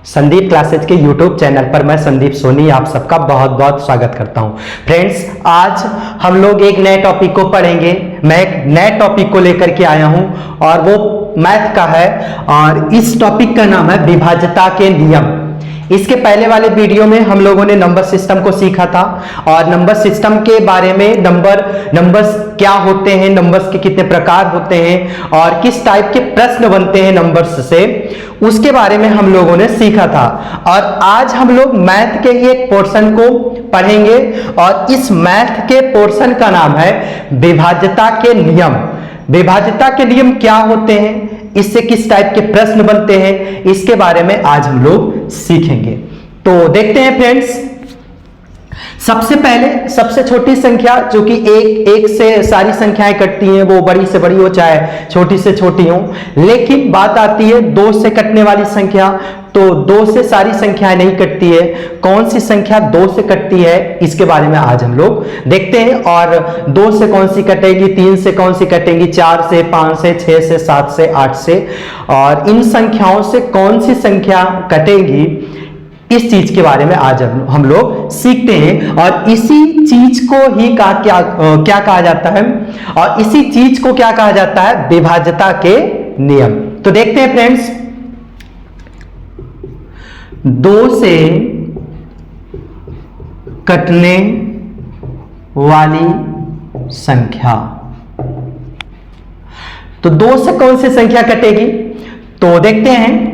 Sandeep classes के YouTube channel पर मैं संदीप सोनी आप सबका बहुत बहुत स्वागत करता हूं। फ्रेंड्स, आज हम लोग एक नए टॉपिक को पढ़ेंगे। मैं एक नए टॉपिक को लेकर के आया हूं और वो मैथ का है और इस टॉपिक का नाम है विभाज्यता के नियम। इसके पहले वाले वीडियो में हम लोगों ने नंबर सिस्टम को सीखा था और नंबर सिस्टम के बारे में नंबर्स क्या होते हैं, नंबर्स के कितने प्रकार होते हैं और किस टाइप के प्रश्न बनते हैं नंबर्स से, उसके बारे में हम लोगों ने सीखा था। और आज हम लोग मैथ के ही एक पोर्शन को पढ़ेंगे और इस मैथ के पोर्शन का नाम है विभाज्यता के नियम। विभाज्यता के नियम क्या होते हैं, इससे किस टाइप के प्रश्न बनते हैं, इसके बारे में आज हम लोग सीखेंगे। तो देखते हैं फ्रेंड्स, सबसे पहले सबसे छोटी संख्या जो कि एक से सारी संख्याएं कटती हैं, वो बड़ी से बड़ी हो चाहे छोटी से छोटी हो, लेकिन बात आती है दो से कटने वाली संख्या। तो दो से सारी संख्याएं नहीं कटती है, कौन सी संख्या दो से कटती है इसके बारे में आज हम लोग देखते हैं। और दो से कौन सी कटेगी, तीन से कौन सी कटेगी, चार से, पांच से, छह से, सात से, आठ से, और इन संख्याओं से कौन सी संख्या कटेगी, इस चीज के बारे में आज हम लोग सीखते हैं। और इसी चीज को ही क्या कहा जाता है, और इसी चीज को क्या कहा जाता है, विभाज्यता के नियम। तो देखते हैं फ्रेंड्स, दो से कटने वाली संख्या। तो दो से कौन सी संख्या कटेगी, तो देखते हैं,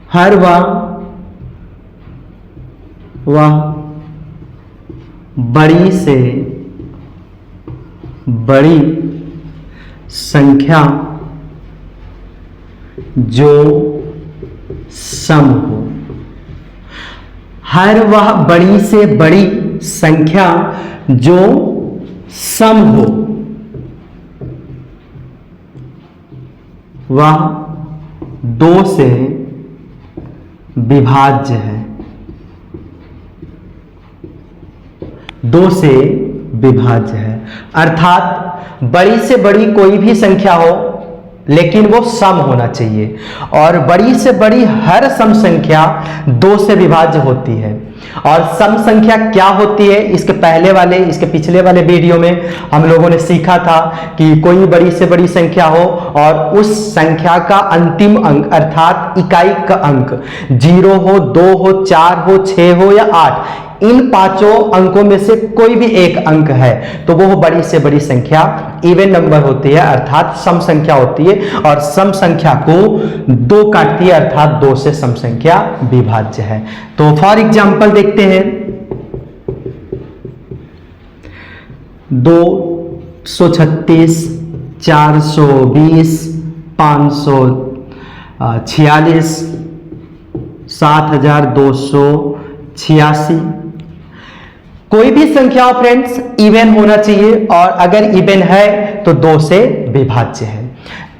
हर वह बड़ी से बड़ी संख्या जो सम हो। हर वह बड़ी से बड़ी संख्या जो सम हो वह दो से विभाज्य है। दो से विभाज्य है अर्थात बड़ी से बड़ी कोई भी संख्या हो लेकिन वो सम होना चाहिए, और बड़ी से बड़ी हर सम संख्या दो से विभाज्य होती है। और सम संख्या क्या होती है, इसके पिछले वाले वीडियो में हम लोगों ने सीखा था कि कोई बड़ी से बड़ी संख्या हो और उस संख्या का अंतिम अंक अर्थात इकाई का अंक 0 हो, 2 हो, 4 हो, 6 हो या 8, इन पांचों अंकों में से कोई भी एक अंक है तो वो बड़ी से बड़ी संख्या इवन नंबर होती है अर्थात सम संख्या होती है, और सम संख्या को दो काटती है अर्थात दो से सम संख्या विभाज्य है। तो फॉर एग्जांपल देखते हैं, 236, 420, 546, 7286, कोई भी संख्या फ्रेंड्स इवन होना चाहिए, और अगर इवन है तो दो से विभाज्य है।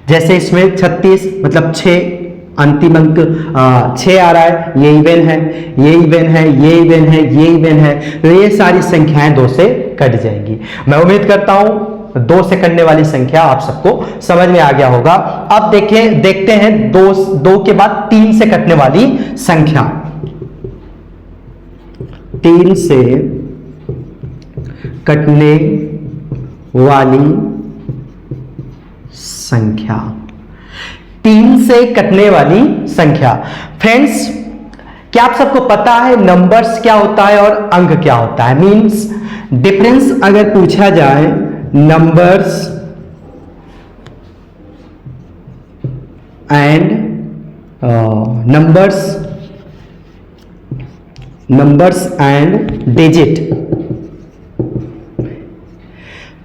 जैसे इसमें 36 मतलब 6, अंतिम अंक 6 आ रहा है, ये इवन है, ये इवन है, ये इवन है, ये इवन है, तो ये सारी संख्याएं दो से कट जाएंगी। मैं उम्मीद करता हूं दो से कटने वाली संख्या आप सबको समझ में आ गया होगा। अब देखते हैं दो के बाद तीन से कटने वाली संख्या। तीन से कटने वाली संख्या। तीन से कटने वाली संख्या। फ्रेंड्स, क्या आप सबको पता है नंबर्स क्या होता है और अंक क्या होता है? मींस डिफरेंस अगर पूछा जाए numbers and numbers and digit.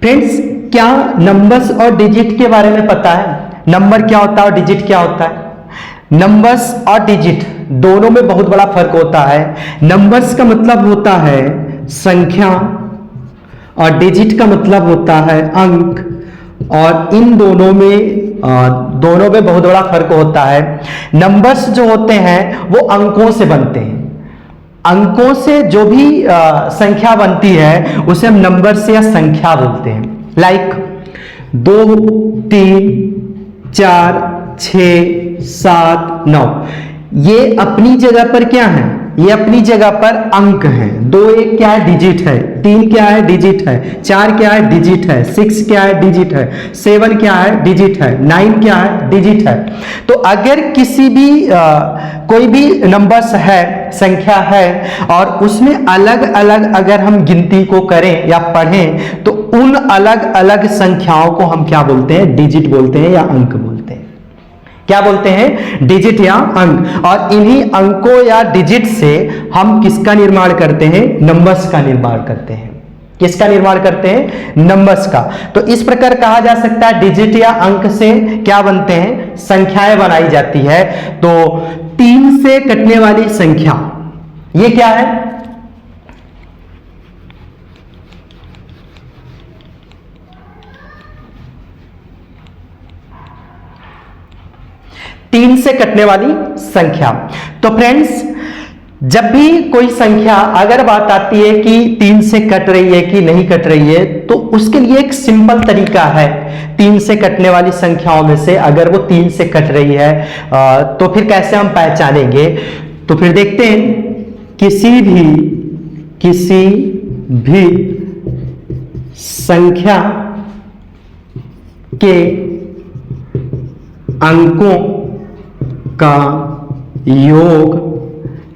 Friends, क्या नंबर्स और डिजिट के बारे में पता है? नंबर क्या होता है और डिजिट क्या होता है? नंबर्स और डिजिट दोनों में बहुत बड़ा फर्क होता है। नंबर्स का मतलब होता है संख्या और डिजिट का मतलब होता है अंक, और इन दोनों में बहुत बड़ा फर्क होता है। नंबर्स जो होते हैं वो अंकों से बनते हैं, अंकों से जो भी संख्या बनती है उसे हम नंबर से या संख्या बोलते हैं। लाइक 2, 3, 4, 6, 7, 9 ये अपनी जगह पर क्या है, ये अपनी जगह पर अंक हैं। 2 एक क्या है, डिजिट है। 3 क्या है, डिजिट है। 4 क्या है, डिजिट है। 6 क्या है, डिजिट है। 7 क्या है, डिजिट है। 9 क्या है, डिजिट है। तो अगर किसी भी कोई भी नंबर्स है, संख्या है, और उसमें अलग अलग अगर हम गिनती को करें या पढ़ें तो उन अलग अलग संख्याओं को हम क्या बोलते हैं, डिजिट बोलते हैं या अंक बोलते हैं। क्या बोलते हैं, डिजिट या अंक। और इन्हीं अंकों या डिजिट से हम किसका निर्माण करते हैं, नंबर्स का निर्माण करते हैं। किसका निर्माण करते हैं, नंबर्स का। तो इस प्रकार कहा जा सकता है डिजिट या अंक से क्या बनते हैं, संख्याएं बनाई जाती है। तो 3 से कटने वाली संख्या ये क्या है, तीन से कटने वाली संख्या। तो फ्रेंड्स जब भी कोई संख्या अगर बात आती है कि 3 से कट रही है कि नहीं कट रही है, तो उसके लिए एक सिंपल तरीका है। 3 से कटने वाली संख्याओं में से अगर वो 3 से कट रही है तो फिर कैसे हम पहचानेंगे। तो फिर देखते हैं, किसी भी संख्या के अंकों का योग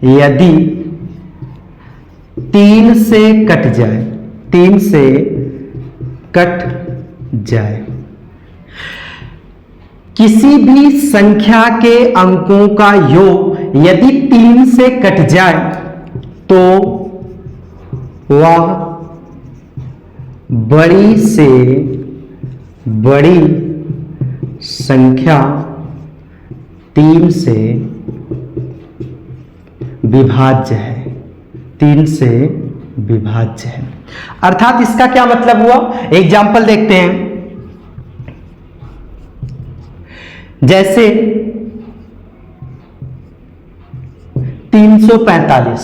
यदि 3 से कट जाए, 3 से कट जाए, किसी भी संख्या के अंकों का योग यदि 3 से कट जाए तो वह बड़ी से बड़ी संख्या 3 से विभाज्य है, 3 से विभाज्य है। अर्थात इसका क्या मतलब हुआ, एग्जाम्पल देखते हैं। जैसे 345।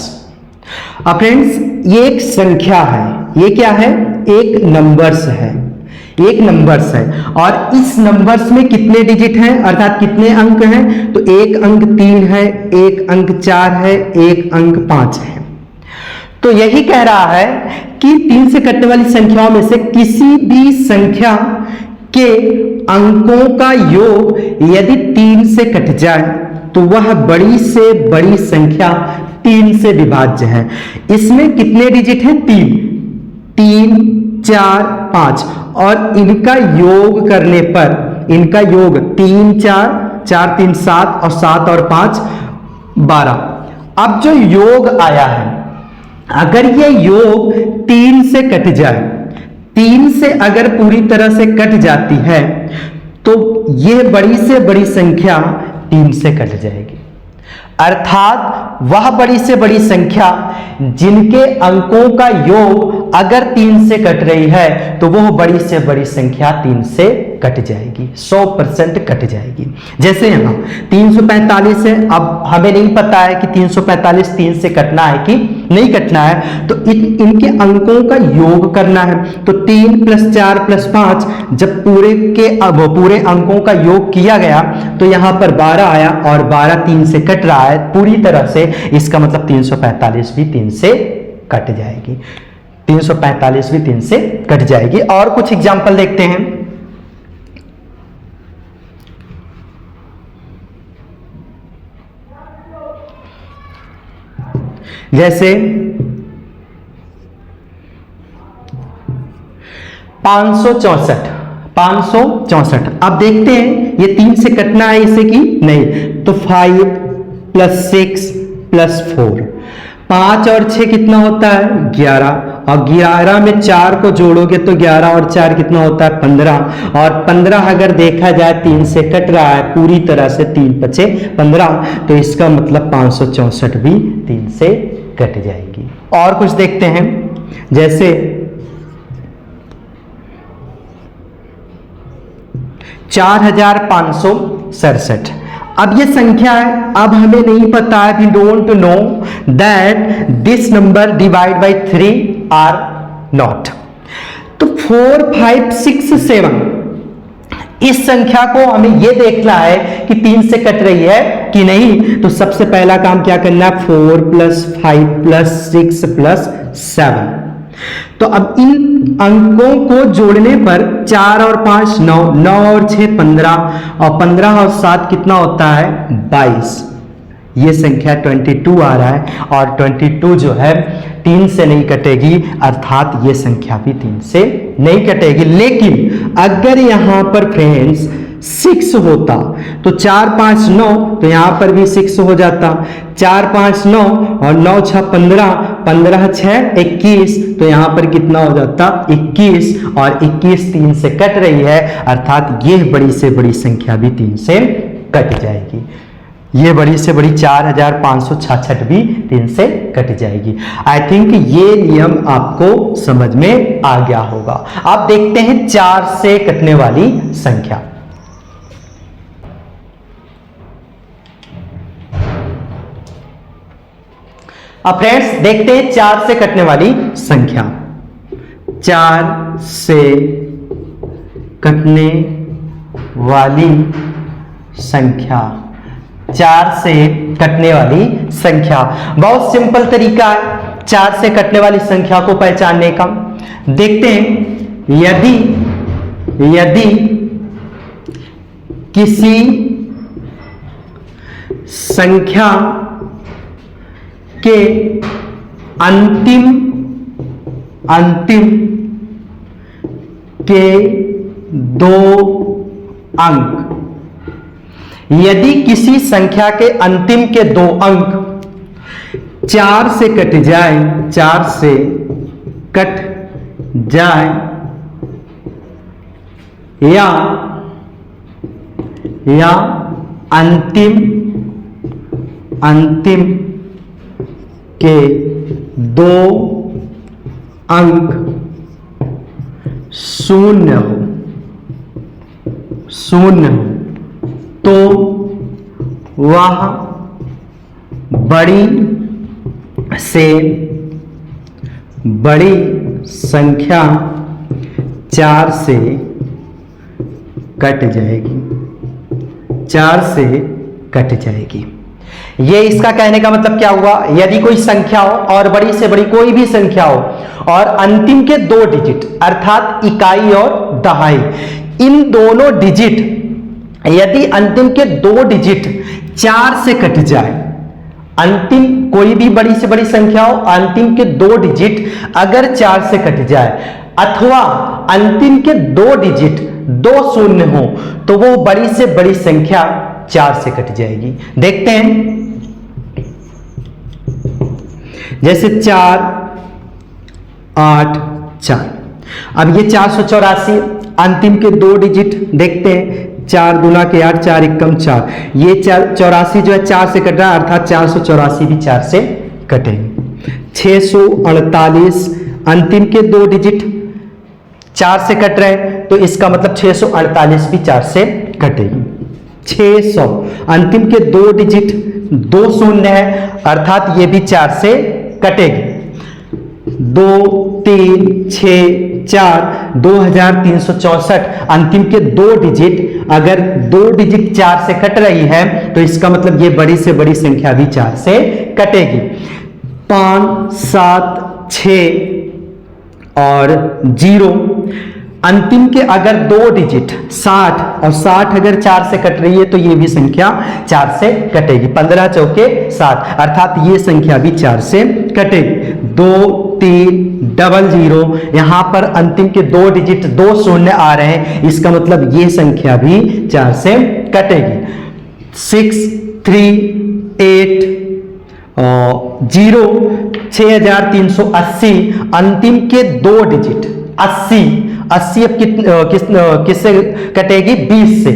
अब फ्रेंड्स ये एक संख्या है, ये क्या है, एक नंबर्स है, एक नंबर्स है। और इस नंबर्स में कितने डिजिट हैं, अर्थात कितने अंक हैं, तो एक अंक 3 है, एक अंक 4 है, एक अंक 5 है। तो यही कह रहा है कि 3 से कटने वाली संख्याओं में से किसी भी संख्या के अंकों का योग यदि 3 से कट जाए तो वह बड़ी से बड़ी संख्या 3 से विभाज्य है। इसमें कितने डिजिट हैं, 3, 4, 5, और इनका योग करने पर, इनका योग 3, 4, 3, 7 और 7 और 5 12। अब जो योग आया है, अगर ये योग 3 से कट जाए, 3 से अगर पूरी तरह से कट जाती है तो ये बड़ी से बड़ी संख्या 3 से कट जाएगी। अर्थात वह बड़ी से बड़ी संख्या जिनके अंकों का योग अगर 3 से कट रही है तो वह बड़ी से बड़ी संख्या 3 से कट जाएगी, 100% कट जाएगी। जैसे यहां 345 है, अब हमें नहीं पता है कि 345 3 से कटना है कि नहीं कटना है, तो इनके अंकों का योग करना है। तो 3 + 4 + 5 जब पूरे अंकों का योग किया गया तो यहां पर 12 आया, और 12 3 से कट रहा है पूरी तरह से, इसका मतलब 345 भी 3 से कट जाएगी, 345 भी 3 से कट जाएगी। और कुछ एग्जाम्पल देखते हैं। जैसे 564। अब देखते हैं ये 3 से कटना है इसे कि नहीं, तो 5 + 6 + 4, 5 और 6 कितना होता है, 11, और 11 में 4 को जोड़ोगे तो 11 और 4 कितना होता है, 15, और 15 अगर देखा जाए 3 से कट रहा है पूरी तरह से, 3 × 5 = 15, तो इसका मतलब 564 भी 3 से कट जाएगी। और कुछ देखते हैं, जैसे 4567। अब ये संख्या है, अब हमें नहीं पता है, we don't know that this number divide by 3 or not. तो 4, 5, 6, 7 इस संख्या को हमें यह देखना है कि 3 से कट रही है कि नहीं। तो सबसे पहला काम क्या करना है, 4 + 5 + 6 + 7। तो अब इन अंकों को जोड़ने पर 4 और 5 9, 9 और 6 15, और 15 और 7 कितना होता है, 22। ये संख्या 22 आ रहा है, और 22 जो है 3 से नहीं कटेगी, अर्थात ये संख्या भी 3 से नहीं कटेगी। लेकिन अगर यहां पर फ्रेंड्स 6 होता तो 4 5 9, तो यहां पर भी 6 हो जाता। 4 5 9 और 9 6 15, 15 6 21, तो यहां पर कितना हो जाता, 21, और 21 3 से कट रही है, अर्थात यह बड़ी से बड़ी संख्या भी 3 से कट जाएगी। ये बड़ी से बड़ी 4566 भी 3 से कट जाएगी। आई थिंक ये नियम आपको समझ में आ गया होगा। आप देखते हैं 4 से कटने वाली संख्या। अब फ्रेंड्स देखते हैं 4 से कटने वाली संख्या। 4 से कटने वाली संख्या, 4 से कटने वाली संख्या, बहुत सिंपल तरीका है 4 से कटने वाली संख्या को पहचानने का। देखते हैं, यदि किसी संख्या के अंतिम के 2 अंक, यदि किसी संख्या के अंतिम के 2 अंक 4 से कट जाए, 4 से कट जाए, या अंतिम के 2 अंक शून्य हो, तो वह बड़ी से बड़ी संख्या 4 से कट जाएगी, 4 से कट जाएगी। ये इसका कहने का मतलब क्या हुआ, यदि कोई संख्या हो और बड़ी से बड़ी कोई भी संख्या हो और अंतिम के 2 डिजिट अर्थात इकाई और दहाई, इन दोनों डिजिट, यदि अंतिम के 2 डिजिट 4 से कट जाए, अंतिम कोई भी बड़ी से बड़ी संख्या हो, अंतिम के 2 डिजिट अगर 4 से कट जाए, अथवा अंतिम के 2 डिजिट 2 शून्य हो, तो वो बड़ी से बड़ी संख्या 4 से कट जाएगी। देखते हैं, जैसे 4 8 4, अब ये 484, अंतिम के 2 डिजिट देखते हैं, 4 दूना के 8, 4 एकम 4, ये 84 जो है 4 से कट रहा है, अर्थात 484 भी 4 से कटेंगे। 648, अंतिम के 2 डिजिट 4 से कट रहे हैं, तो इसका मतलब 648 भी 4 से कटेगी। 600, अंतिम के 2 डिजिट 2 शून्य है, अर्थात ये भी 4 से कटेगी। 2 3 6 4, 2364, अंतिम के 2 डिजिट, अगर 2 डिजिट 4 से कट रही है, तो इसका मतलब ये बड़ी से बड़ी संख्या भी 4 से कटेगी। 5 7 6 और 0, अंतिम के अगर 2 डिजिट 60, और 60 अगर 4 से कट रही है, तो ये भी संख्या 4 से कटेगी। 15 चौके 60, अर्थात ये संख्या भी 4 से कटेगी। 2 3 00, यहां पर अंतिम के 2 डिजिट 2 शून्य आ रहे हैं, इसका मतलब ये संख्या भी 4 से कटेगी। 6 3 8 0, 6380, अंतिम के 2 डिजिट 80 अब किससे कटेगी, 20 से।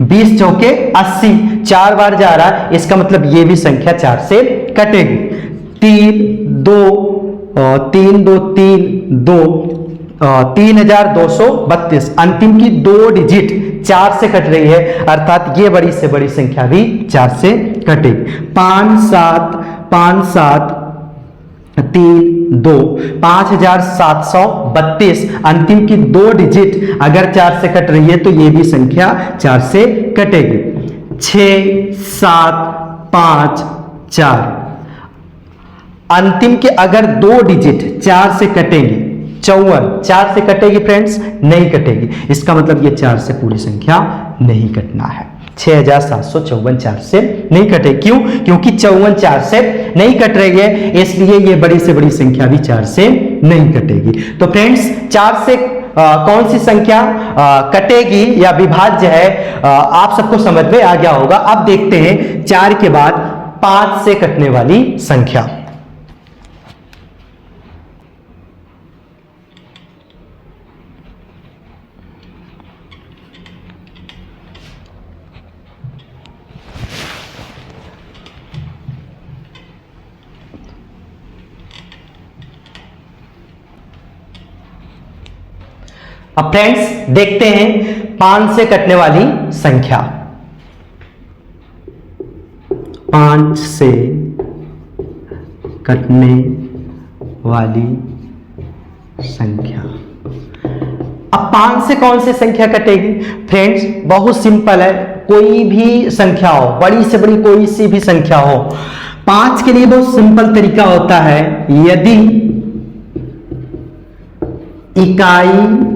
20 चौके 80, 4 बार जा रहा है, इसका मतलब ये भी संख्या 4 से कटेगी। 3 2 3 2 3 2, 3232, अंतिम की 2 डिजिट 4 से कट रही है, अर्थात ये बड़ी से बड़ी संख्या भी 4 से कटेगी। 5 7 3 2, 5732। अंतिम की 2 डिजिट अगर 4 से कट रही है तो ये भी संख्या 4 से कटेगी। 6, 7, 5, 4। अंतिम के अगर 2 डिजिट 4 से कटेंगे, 54 4 से कटेगी फ्रेंड्स? नहीं कटेगी। इसका मतलब ये 4 से पूरी संख्या नहीं कटना है। 6754 4 से नहीं कटे। क्यों? क्योंकि 54 4 से नहीं कट रही है, इसलिए ये बड़ी से बड़ी संख्या भी 4 से नहीं कटेगी। तो फ्रेंड्स 4 से कौन सी संख्या कटेगी या विभाज्य है, आप सबको समझ में आ गया होगा। अब देखते हैं 4 के बाद 5 से कटने वाली संख्या। अब फ्रेंड्स देखते हैं 5 से कटने वाली संख्या। 5 से कटने वाली संख्या। अब 5 से कौन सी संख्या कटेगी? फ्रेंड्स बहुत सिंपल है, कोई भी संख्या हो, बड़ी से बड़ी कोई सी भी संख्या हो। 5 के लिए बहुत सिंपल तरीका होता है, यदि इकाई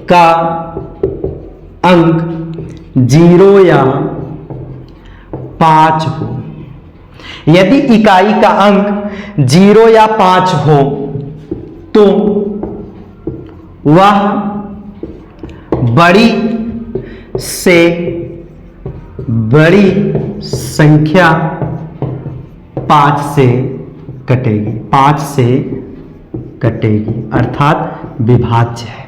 का अंक 0 या 5 हो, यदि इकाई का अंक 0 या 5 हो तो वह बड़ी से बड़ी संख्या 5 से कटेगी, 5 से कटेगी, अर्थात विभाज्य है।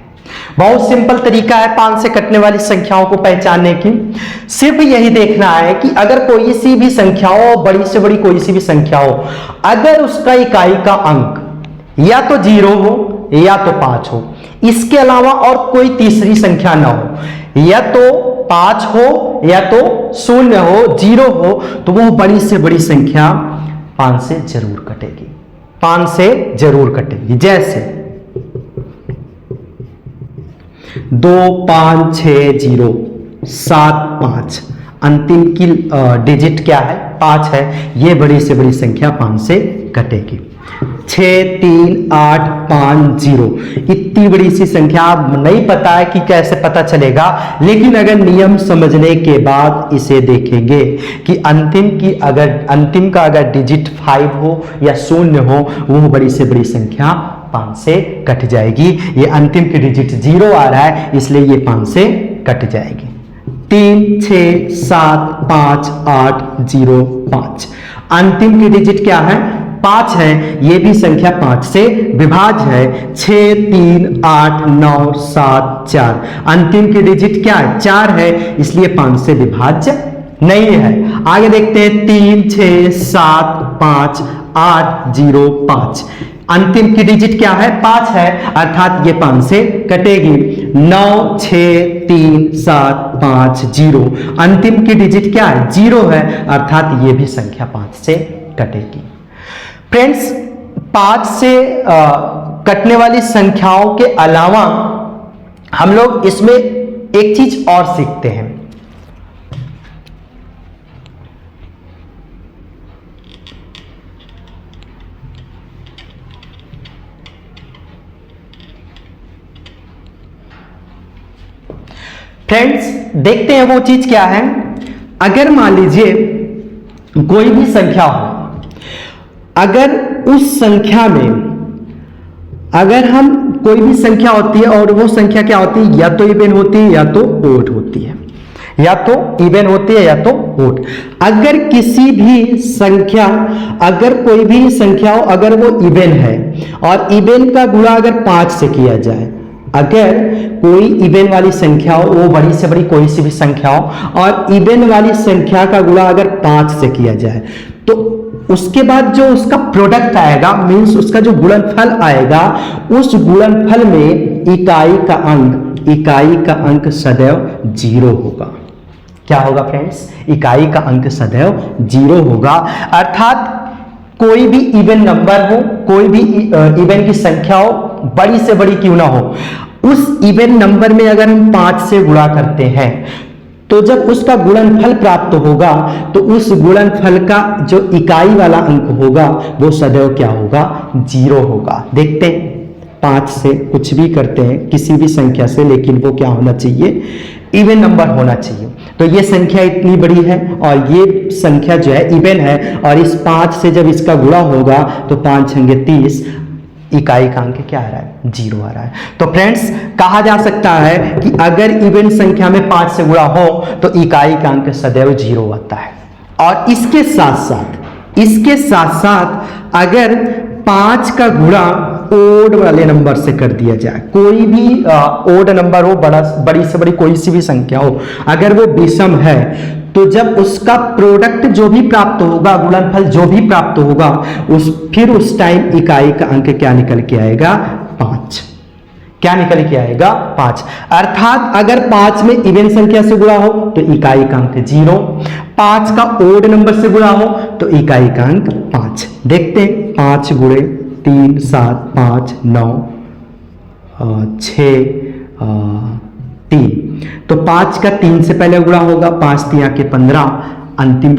बहुत सिंपल तरीका है 5 से कटने वाली संख्याओं को पहचानने की। सिर्फ यही देखना है कि अगर कोई सी भी संख्या हो, बड़ी से बड़ी कोई सी भी संख्या हो, अगर उसका इकाई का अंक या तो 0 हो या तो 5 हो, इसके अलावा और कोई तीसरी संख्या ना हो, या तो 5 हो या तो 0 हो, 0 हो, तो वो बड़ी से बड़ी संख्या 5 से जरूर कटेगी, 5 से जरूर कटेगी। जैसे 2, 5, 6, 0, 7, 5। अंतिम की डिजिट क्या है? 5 है। ये बड़ी से बड़ी संख्या 5 से कटेगी। 6, 3, 8, 5, 0। इतनी बड़ी सी संख्या नहीं पता है कि कैसे पता चलेगा, लेकिन अगर नियम समझने के बाद इसे देखेंगे कि अंतिम का अगर डिजिट 5 हो या 0 हो, वो बड़ी से बड़ी संख्या 5 से कट जाएगी। ये अंतिम की डिजिट 0 आ रहा है, इसलिए ये 5 से कट जाएगी। 3, 6, 7, 5, 8, 0, 5। अंतिम की डिजिट क्या है? 5 है। ये भी संख्या 5 से विभाज्य है। 6, 3, 8, 9, 7, 4। अंतिम की डिजिट क्या है? 4 है, इसलिए 5 से विभाज्य नहीं है। आगे देखते हैं 3, 6, 7, 5, 8, 0, 5। अंतिम की डिजिट क्या है? 5 है, अर्थात ये 5 से कटेगी। 9, 6, 3, 7, 5, 0। अंतिम की डिजिट क्या है? 0 है, अर्थात ये भी संख्या 5 से कटेगी। फ्रेंड्स 5 से कटने वाली संख्याओं के अलावा हम लोग इसमें एक चीज और सीखते हैं। फ्रेंड्स देखते हैं वो चीज क्या है। अगर मान लीजिए कोई भी संख्या हो, अगर उस संख्या में अगर हम कोई भी संख्या होती है और वो संख्या क्या होती है? या तो इवन होती है या तो ओड होती है, या तो इवन होती है या तो ओड। अगर किसी भी संख्या, अगर कोई भी संख्या हो, अगर वो इवन है और इवन का गुणा अगर 5 से किया जाए, अगर कोई इवन वाली संख्या हो, वो बड़ी से बड़ी कोई सी भी संख्या हो और इवन वाली संख्या का गुणा अगर 5 से किया जाए, तो उसके बाद जो उसका प्रोडक्ट आएगा, मींस उसका जो गुणनफल आएगा, उस गुणनफल में इकाई का अंक सदैव 0 होगा। क्या होगा फ्रेंड्स? इकाई का अंक सदैव 0 होगा। अर्थात कोई भी इवन नंबर हो, कोई भी इवन की संख्या हो, बड़ी से बड़ी क्यों ना हो, उस इवन नंबर में अगर हम 5 से गुणा करते हैं तो जब उसका गुणनफल प्राप्त होगा तो उस गुणनफल का जो इकाई वाला अंक होगा वो सदैव क्या होगा, 0 होगा। देखते हैं 5 से कुछ भी करते हैं किसी भी संख्या से, लेकिन वो क्या होना चाहिए, इवन नंबर होना चाहिए। तो ये संख्या इतनी बड़ी है और ये संख्या जो है इवन है, और इस 5 से जब इसका गुणा होगा तो 5 छंगे 30, इकाई का अंक क्या आ रहा है, 0 आ रहा है। तो फ्रेंड्स कहा जा सकता है कि अगर इवन संख्या में 5 से गुणा हो तो इकाई का अंक सदैव 0 आता है। और इसके साथ साथ अगर 5 का गुणा ओड वाले नंबर से कर दिया जाए, कोई भी ओड नंबर हो, बड़ी से बड़ी कोई सी भी संख्या हो, अगर वो विषम है तो जब उसका प्रोडक्ट जो भी प्राप्त होगा, गुणनफल जो भी प्राप्त होगा, फिर उस टाइम इकाई का अंक क्या निकल के आएगा, 5। क्या निकल के आएगा, 5। अर्थात अगर 5 में इवन संख्या से गुणा हो तो इकाई का अंक 0, 5 का ओड नंबर से गुणा हो तो इकाई का अंक 5। देखते हैं 5 गुणे 3 7 5 9 6 3, तो 5 का 3 से पहले गुणा होगा, 5 3 के 15, अंतिम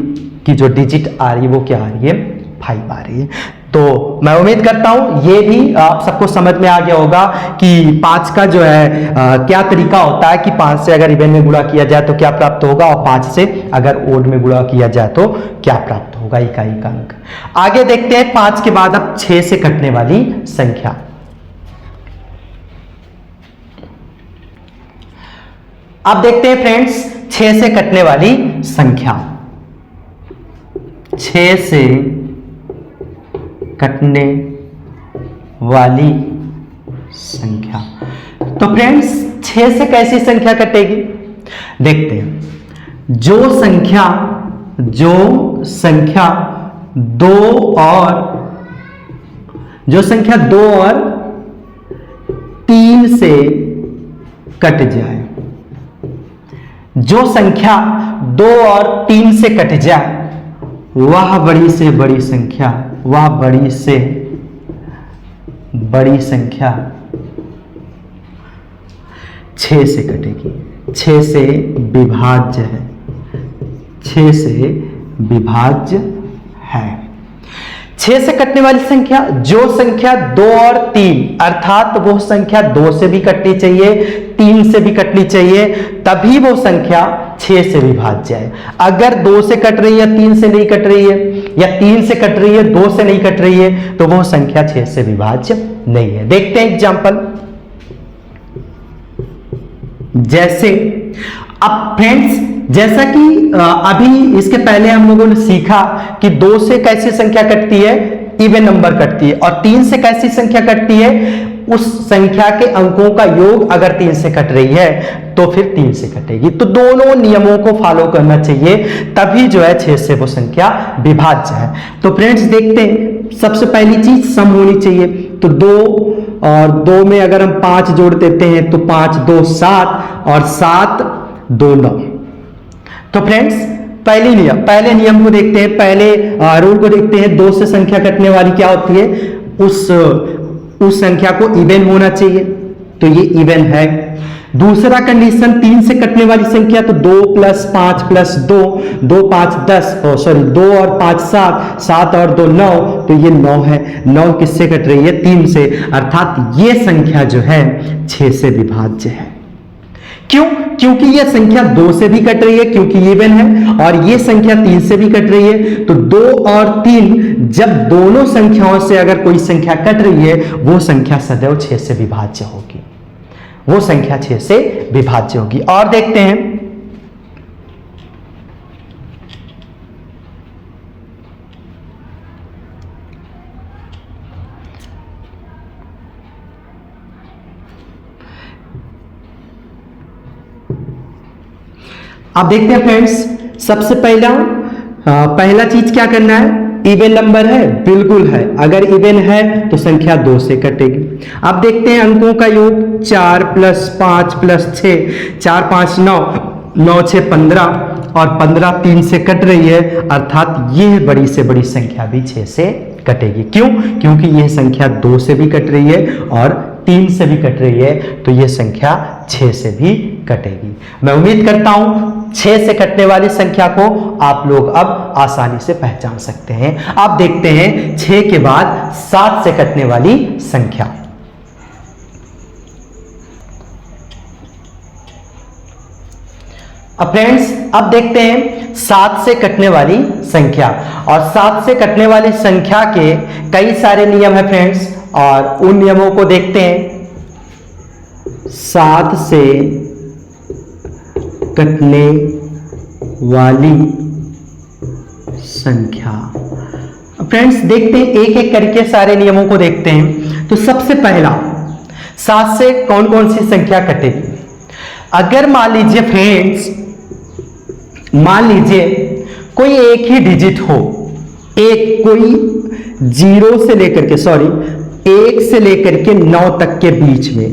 की जो डिजिट आ रही है वो क्या आ रही है, 5 आ रही है। तो मैं उम्मीद करता हूं ये भी आप सबको समझ में आ गया होगा कि 5 का जो है क्या तरीका होता है कि 5 से अगर इवन में गुणा किया जाए तो क्या प्राप्त होगा, और 5 से अगर ओड में गुणा किया जाए तो क्या प्राप्त होगा, इकाई का अंक। आगे देखते हैं 5 के बाद अब 6 से कटने वाली संख्या। अब देखते हैं फ्रेंड्स 6 से कटने वाली संख्या। 6 से कटने वाली संख्या, तो फ्रेंड्स 6 से कैसी संख्या कटेगी, देखते हैं। जो संख्या 2 और 3 से कट जाए, जो संख्या 2 और 3 से कट जाए वह बड़ी से बड़ी संख्या, वह बड़ी से बड़ी संख्या 6 से कटेगी। 6 से विभाज्य है, 6 से विभाज्य है। 6 से कटने वाली संख्या, जो संख्या 2 और 3, अर्थात वो संख्या 2 से भी कटनी चाहिए, 3 से भी कटनी चाहिए, तभी वो संख्या 6 से विभाज्य है। अगर 2 से कट रही है, 3 से नहीं कट रही है, या 3 से कट रही है, 2 से नहीं कट रही है, तो वो संख्या 6 से विभाज्य नहीं है। देखते हैं एग्जाम्पल। जैसे अब फ्रेंड्स, जैसा कि अभी इसके पहले हम लोगों ने सीखा कि 2 से कैसी संख्या कटती है, इवन नंबर कटती है, और 3 से कैसी संख्या कटती है, उस संख्या के अंकों का योग अगर 3 से कट रही है तो फिर 3 से कटेगी। तो दोनों नियमों को फॉलो करना चाहिए, तभी जो है 6 से वो संख्या विभाज्य है। तो फ्रेंड्स देखते हैं, सबसे पहली चीज सम होनी चाहिए। तो 2 और 2 में अगर हम 5 जोड़ देते हैं तो 5 2 7 और 7 2 9। तो फ्रेंड्स पहले नियम को देखते हैं, पहले रूल को देखते हैं। 2 से संख्या कटने वाली क्या होती है, उस संख्या को इवन होना चाहिए, तो ये इवन है। दूसरा कंडीशन 3 से कटने वाली संख्या, तो 2 + 5 + 2, 2 5 10, 2 और 5 7, 7 और 2 9, तो ये 9 है। 9 किससे कट रही है, 3 से, अर्थात ये संख्या जो है 6 से विभाज्य है। क्यों? क्योंकि यह संख्या 2 से भी कट रही है, क्योंकि इवन है, और यह संख्या 3 से भी कट रही है। तो 2 और 3, जब दोनों संख्याओं से अगर कोई संख्या कट रही है, वो संख्या सदैव 6 से विभाज्य होगी, वो संख्या 6 से विभाज्य होगी। और देखते हैं अब देखते हैं फ्रेंड्स, सबसे पहला चीज क्या करना है, इवन नंबर है, बिल्कुल है। अगर इवन है तो संख्या 2 से कटेगी। अब देखते हैं अंकों का योग, 4 + 5 + 6, 4 5 9, 9 6 15, और 15 3 से कट रही है, अर्थात यह बड़ी से बड़ी संख्या भी 6 से कटेगी। क्यों? क्योंकि यह संख्या 2 से भी कट रही है और 3 से भी कट रही है, तो यह संख्या 6 से भी कटेगी। मैं उम्मीद करता हूं 6 से कटने वाली संख्या को आप लोग अब आसानी से पहचान सकते हैं। आप देखते हैं 6 के बाद 7 से कटने वाली संख्या। अब फ्रेंड्स, अब देखते हैं 7 से कटने वाली संख्या। और 7 से कटने वाली संख्या के कई सारे नियम हैं फ्रेंड्स, और उन नियमों को देखते हैं। 7 से कटने वाली संख्या, फ्रेंड्स देखते हैं एक एक करके सारे नियमों को देखते हैं। तो सबसे पहला, 7 से कौन कौन सी संख्या कटेगी? अगर मान लीजिए फ्रेंड्स, मान लीजिए कोई एक ही डिजिट हो, एक कोई 0 से लेकर के 1 से लेकर के 9 तक के बीच में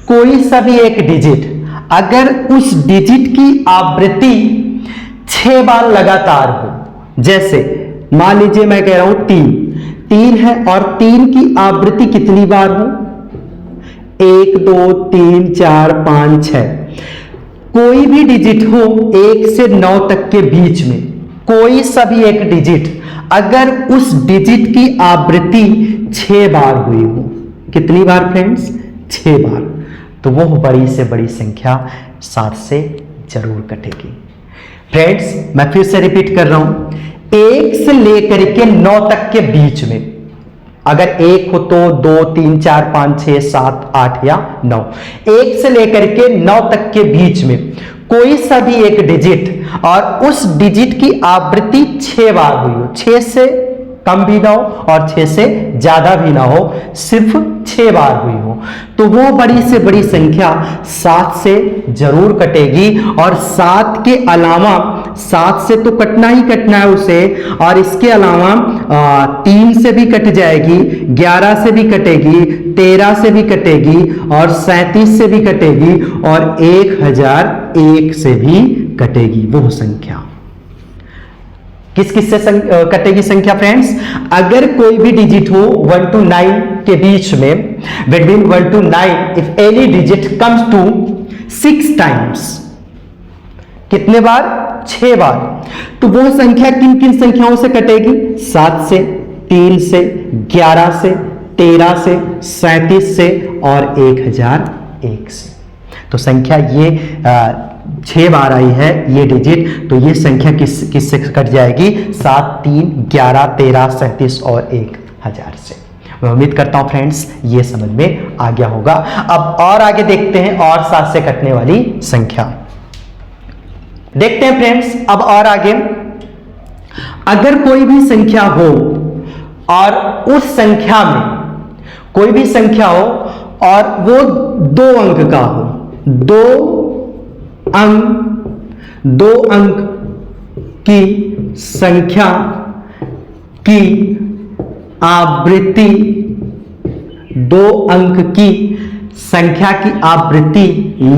कोई सा भी एक डिजिट, अगर उस डिजिट की आवृत्ति 6 बार लगातार हो, जैसे मान लीजिए मैं कह रहा हूं 3 है और 3 की आवृत्ति कितनी बार हो? 1 2 3 4 5 6। कोई भी डिजिट हो 1 से 9 तक के बीच में, कोई सा भी एक डिजिट, अगर उस डिजिट की आवृत्ति 6 बार हुई हो, कितनी बार फ्रेंड्स? 6 बार, तो वो बड़ी से बड़ी संख्या 7 से जरूर कटेगी। फ्रेंड्स मैं फिर से रिपीट कर रहा हूं, 1 से लेकर के 9 तक के बीच में, अगर 1 हो तो 2 3 4 5 6 7 8 या 9, 1 से लेकर के 9 तक के बीच में कोई सा भी एक डिजिट और उस डिजिट की आवृत्ति 6 बार हुई हो, 6 से कम भी ना हो और 6 से ज्यादा भी ना हो, सिर्फ 6 बार हुई हो, तो वो बड़ी से बड़ी संख्या 7 से जरूर कटेगी। और 7 के अलावा, 7 से तो कटना ही कटना है उसे, और इसके अलावा 3 से भी कट जाएगी, 11 से भी कटेगी, 13 से भी कटेगी और 37 से भी कटेगी और 1001 से भी कटेगी वो संख्या। किस किस से कटेगी संख्या फ्रेंड्स? अगर कोई भी डिजिट हो 1 to 9 के बीच में, between 1 to 9, if any digit comes to 6 times, कितने बार? 6 बार, तो वो संख्या किन किन संख्याओं से कटेगी? 7 से, 3 से, 11 से, 13 से, 37 से और 1001 से। तो संख्या ये 6 बार आई है ये डिजिट, तो ये संख्या किससे कट जाएगी? 7, 3, 11, 13, 37 और 1000 से। मैं उम्मीद करता हूं फ्रेंड्स ये समझ में आ गया होगा। अब और आगे देखते हैं और 7 से कटने वाली संख्या। देखते हैं फ्रेंड्स अब और आगे, अगर कोई भी संख्या हो और उस संख्या में कोई भी संख्या हो और वो 2 अंक का हो, 2 अंक की संख्या की आवृत्ति, 2 अंक की संख्या की आवृत्ति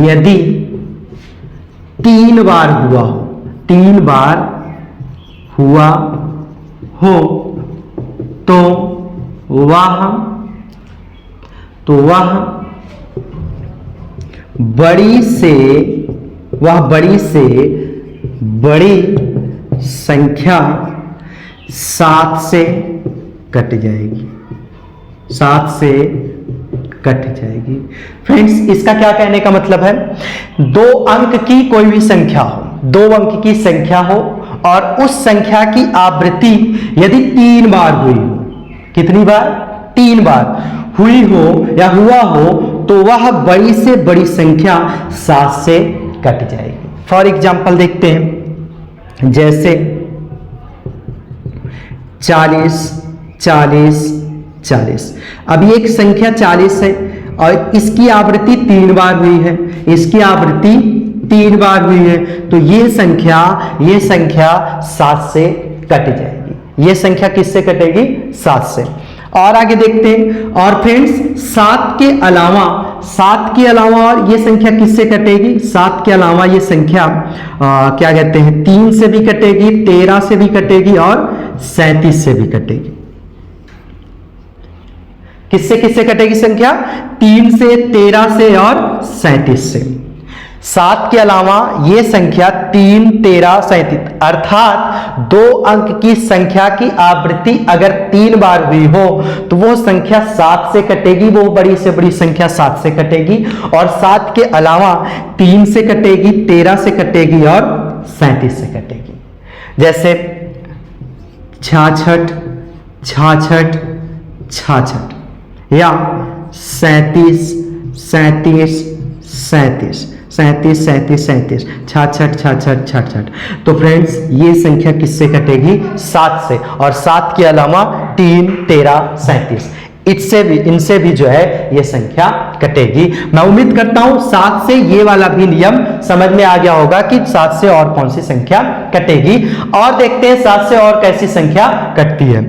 यदि 3 बार हुआ हो, 3 बार हुआ हो, तो वह बड़ी से बड़ी संख्या 7 से कट जाएगी, 7 से कट जाएगी। फ्रेंड्स इसका क्या कहने का मतलब है? 2 अंक की कोई भी संख्या हो, 2 अंक की संख्या हो और उस संख्या की आवृत्ति यदि 3 बार हुई हो, कितनी बार? 3 बार हुई हो या हुआ हो, तो वह बड़ी से बड़ी संख्या 7 से कट जाएगी। फॉर एग्जाम्पल देखते हैं, जैसे 40, 40, 40। अब ये एक संख्या 40 है और इसकी आवृत्ति 3 बार हुई है, इसकी आवृत्ति 3 बार हुई है, तो ये संख्या 7 से कट जाएगी। ये संख्या किससे कटेगी? 7 से। और आगे देखते हैं, और फ्रेंड्स 7 के अलावा और ये संख्या किससे कटेगी? 7 के अलावा ये संख्या क्या कहते हैं, 3 से भी कटेगी, 13 से भी कटेगी और 37 से भी कटेगी। किससे किससे कटेगी संख्या? 3 से, 13 से और 37 से। 7 के अलावा ये संख्या 3, 13, 37 अर्थात 2 अंक की संख्या की आवृत्ति अगर 3 बार हुई हो तो वो संख्या 7 से कटेगी, वो बड़ी से बड़ी संख्या 7 से कटेगी। और 7 के अलावा 3 से कटेगी, 13 से कटेगी और 37 से कटेगी। जैसे 66, 66, 66 या 37, 37, 37, 37, 37, 37, 66, 66, 66। तो फ्रेंड्स ये संख्या किससे कटेगी? 7 से। और 7 के अलावा 3, 13, 37 इनसे भी जो है ये संख्या कटेगी। मैं उम्मीद करता हूं 7 से ये वाला भी नियम समझ में आ गया होगा कि 7 से और कौन सी संख्या कटेगी। और देखते हैं 7 से और कैसी संख्या कटती है।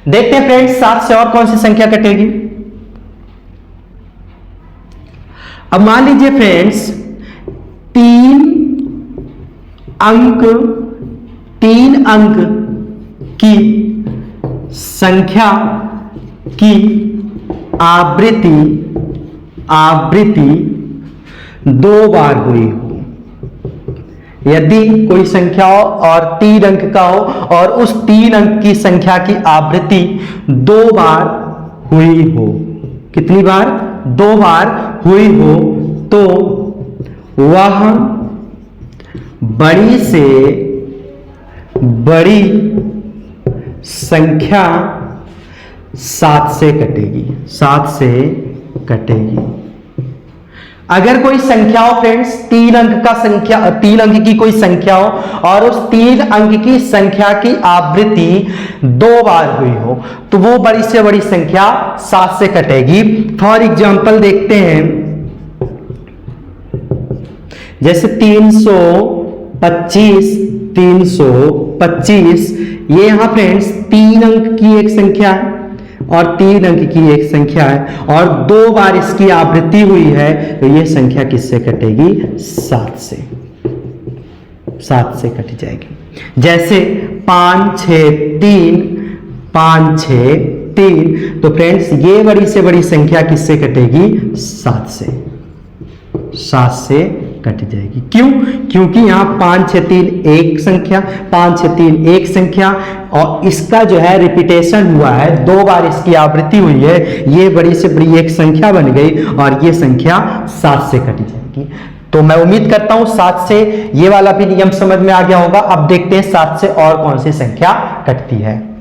देखते हैं फ्रेंड्स 7 से और कौन सी संख्या कटेगी। अब मान लीजिए फ्रेंड्स 3 अंक की संख्या की आवृत्ति 2 बार हुई हो। यदि कोई संख्या हो और 3 अंक का हो और उस 3 अंक की संख्या की आवृत्ति 2 बार हुई हो, कितनी बार? 2 बार हुई हो, तो वह बड़ी से बड़ी संख्या 7 से कटेगी, 7 से कटेगी। अगर कोई संख्या हो फ्रेंड्स 3 अंक की कोई संख्या हो और उस 3 अंक की संख्या की आवृत्ति 2 बार हुई हो तो वो बड़ी से बड़ी संख्या 7 से कटेगी। फॉर एग्जांपल देखते हैं, जैसे 325 ये यहां फ्रेंड्स 3 अंक की एक संख्या है और 3 अंक की एक संख्या है और 2 बार इसकी आवृत्ति हुई है, तो ये संख्या किससे कटेगी? 7 से। 7 से कट जाएगी। जैसे 5, 6, 3, 5, 6, 3, तो फ्रेंड्स ये बड़ी से बड़ी संख्या किससे कटेगी? 7 से। 7 से कट जाएगी। क्यों? क्योंकि यहां 5, 6, 3 एक संख्या, 5, 6, 3 एक संख्या और इसका जो है रिपीटेशन हुआ है, 2 बार इसकी आवृत्ति हुई है, ये बड़ी से बड़ी एक संख्या बन गई और ये संख्या 7 से कट जाएगी। तो मैं उम्मीद करता हूं 7 से ये वाला भी नियम समझ में आ गया होगा। अब देखते हैं 7 से और कौन सी संख्या कटती है।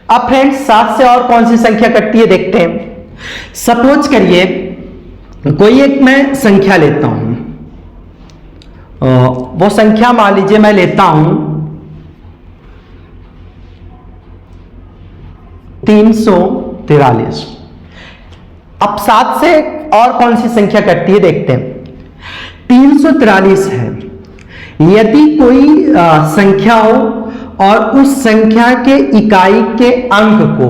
अब फ्रेंड्स 7 से और कौन सी संख्या कटती है देखते हैं। सपोज करिए कोई एक मैं संख्या लेता हूं, वो संख्या मान लीजिए मैं लेता हूं 343। अब 7 से और कौन सी संख्या कटती है देखते हैं। 343 है, यदि कोई संख्या हो और उस संख्या के इकाई के अंक को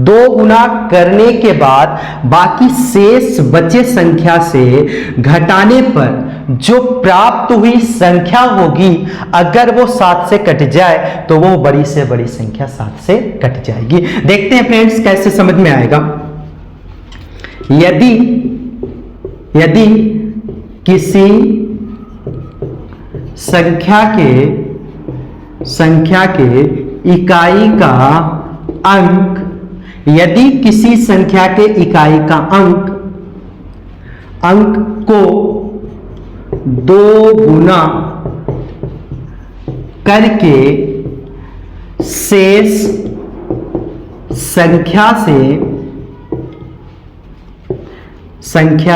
2 गुना करने के बाद बाकी शेष बचे संख्या से घटाने पर जो प्राप्त हुई संख्या होगी, अगर वो 7 से कट जाए तो वो बड़ी से बड़ी संख्या 7 से कट जाएगी। देखते हैं फ्रेंड्स कैसे समझ में आएगा। यदि किसी संख्या के इकाई का अंक, यदि किसी संख्या के इकाई का अंक को 2 गुना करके शेष संख्या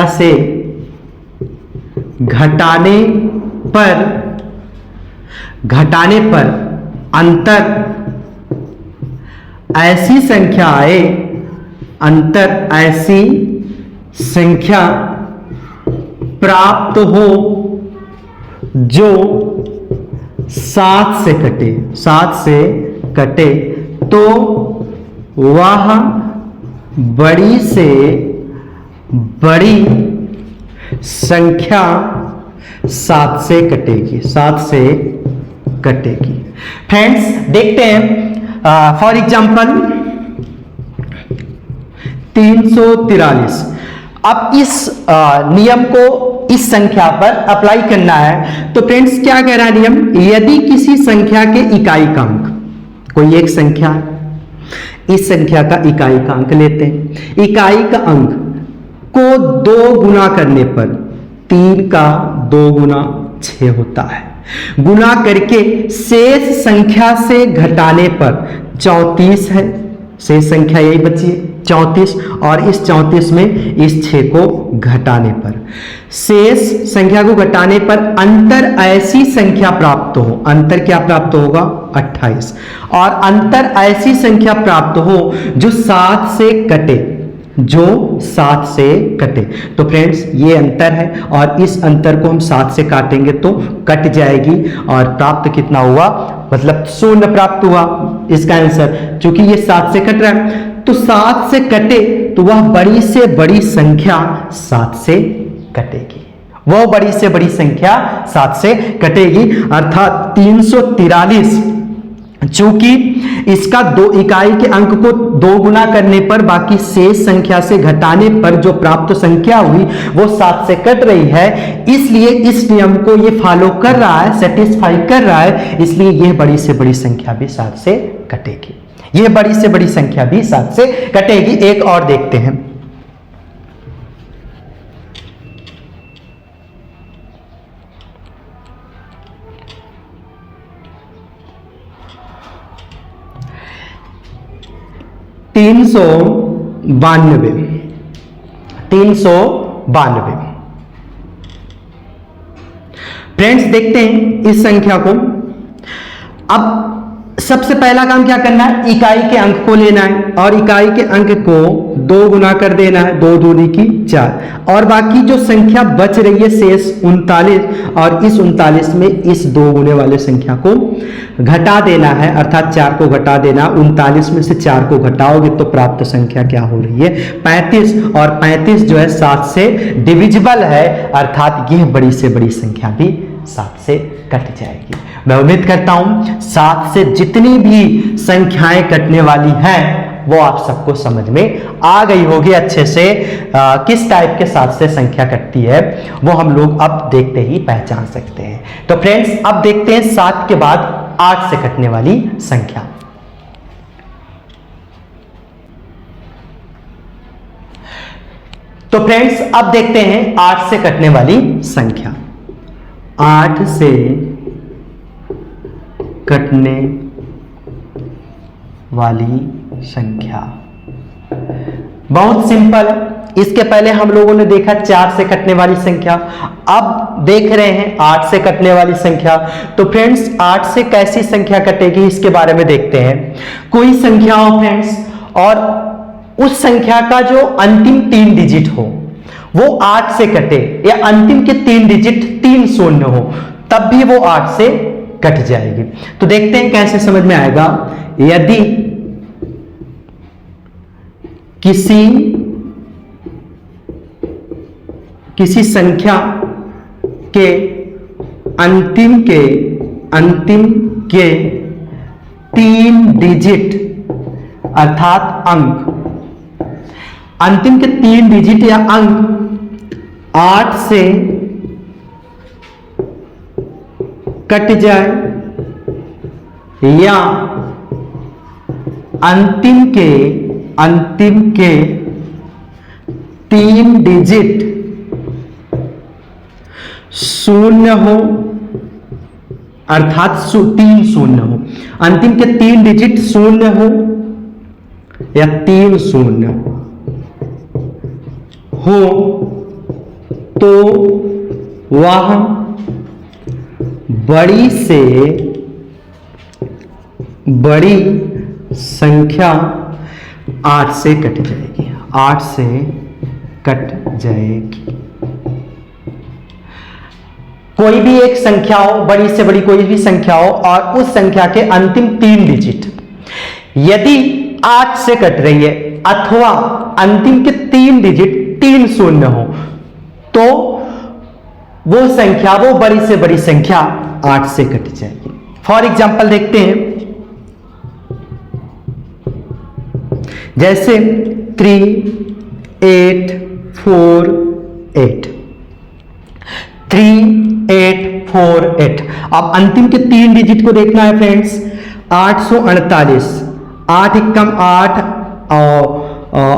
से घटाने पर अंतर ऐसी संख्या प्राप्त हो जो 7 से कटे तो वह बड़ी से बड़ी संख्या 7 से कटेगी, 7 से कटेगी। फ्रेंड्स देखते हैं, फॉर एग्जाम्पल 343। अब इस नियम को इस संख्या पर अप्लाई करना है। तो फ्रेंड्स क्या कह रहा है नियम, यदि किसी संख्या के इकाई का अंक, कोई एक संख्या है, इस संख्या का इकाई का अंक लेते हैं, इकाई का अंक को 2 गुना करने पर 3 का 2 गुना 6 होता है, गुना करके शेष संख्या से घटाने पर 34 है, शेष संख्या यही बची 34, और इस 34 में इस 6 को घटाने पर, शेष संख्या को घटाने पर अंतर ऐसी संख्या प्राप्त हो, अंतर क्या प्राप्त होगा 28, और अंतर ऐसी संख्या प्राप्त हो जो 7 से कटे, जो 7 से कटे। तो फ्रेंड्स ये अंतर है, और इस अंतर को हम 7 से काटेंगे तो कट जाएगी, और प्राप्त कितना हुआ, मतलब 0 प्राप्त हुआ इसका आंसर, क्योंकि ये 7 से कट रहा है। तो 7 से कटे तो वह बड़ी से बड़ी संख्या 7 से कटेगी, वह बड़ी से बड़ी संख्या 7 से कटेगी, अर्थात 343। चूंकि इसका 2 इकाई के अंक को 2 गुना करने पर बाकी शेष संख्या से घटाने पर जो प्राप्त संख्या हुई वो 7 से कट रही है, इसलिए इस नियम को ये फॉलो कर रहा है, सेटिस्फाई कर रहा है, इसलिए यह बड़ी से बड़ी संख्या भी 7 से कटेगी, यह बड़ी से बड़ी संख्या भी 7 से कटेगी। एक और देखते हैं, तीन सौ बानवे। फ्रेंड्स देखते हैं इस संख्या को। अब सबसे पहला काम क्या करना है, इकाई के अंक को लेना है, और इकाई के अंक को 2 गुना कर देना है, 2 दूनी की 4, और बाकी जो संख्या बच रही है शेष 39, और इस 39 में इस 2 गुने वाले संख्या को घटा देना है, अर्थात 4 को घटा देना। 39 में से 4 को घटाओगे तो प्राप्त संख्या क्या हो रही है 35, और 35 जो है 7 से डिविजिबल है, अर्थात यह बड़ी से बड़ी संख्या भी 7 से कट जाएगी। मैं उम्मीद करता हूं 7 से जितनी भी संख्याएं कटने वाली हैं वो आप सबको समझ में आ गई होगी अच्छे से। किस टाइप के 7 से संख्या कटती है वो हम लोग अब देखते ही पहचान सकते हैं। तो फ्रेंड्स अब देखते हैं 7 के बाद 8 से कटने वाली संख्या। तो फ्रेंड्स अब देखते हैं 8 से कटने वाली संख्या। 8 से कटने वाली संख्या बहुत सिंपल है। इसके पहले हम लोगों ने देखा 4 से कटने वाली संख्या, अब देख रहे हैं 8 से कटने वाली संख्या। तो फ्रेंड्स 8 से कैसी संख्या कटेगी इसके बारे में देखते हैं। कोई संख्या हो फ्रेंड्स, और उस संख्या का जो अंतिम 3 डिजिट हो वो 8 से कटे, या अंतिम के 3 डिजिट 3 शून्य हो, तब भी वो 8 से कट जाएगी। तो देखते हैं कैसे समझ में आएगा। यदि किसी संख्या के अंतिम के 3 डिजिट अर्थात अंक, अंतिम के 3 डिजिट या अंक 8 से कट जाए, या अंतिम के 3 डिजिट शून्य हो, अर्थात 3 शून्य हो, अंतिम के 3 डिजिट शून्य हो या 3 शून्य हो, तो वह बड़ी से बड़ी संख्या 8 से कट जाएगी, 8 से कट जाएगी। कोई भी एक संख्या हो, बड़ी से बड़ी कोई भी संख्या हो, और उस संख्या के अंतिम 3 डिजिट यदि 8 से कट रही है, अथवा अंतिम के 3 डिजिट 3 शून्य हो, तो वो संख्या, वो बड़ी से बड़ी संख्या 8 से कट जाएगी। फॉर एग्जाम्पल देखते हैं, जैसे 3 8 4 8 3 8 4 8। अब अंतिम के 3 डिजिट को देखना है फ्रेंड्स। 848, 8 एकम 8 और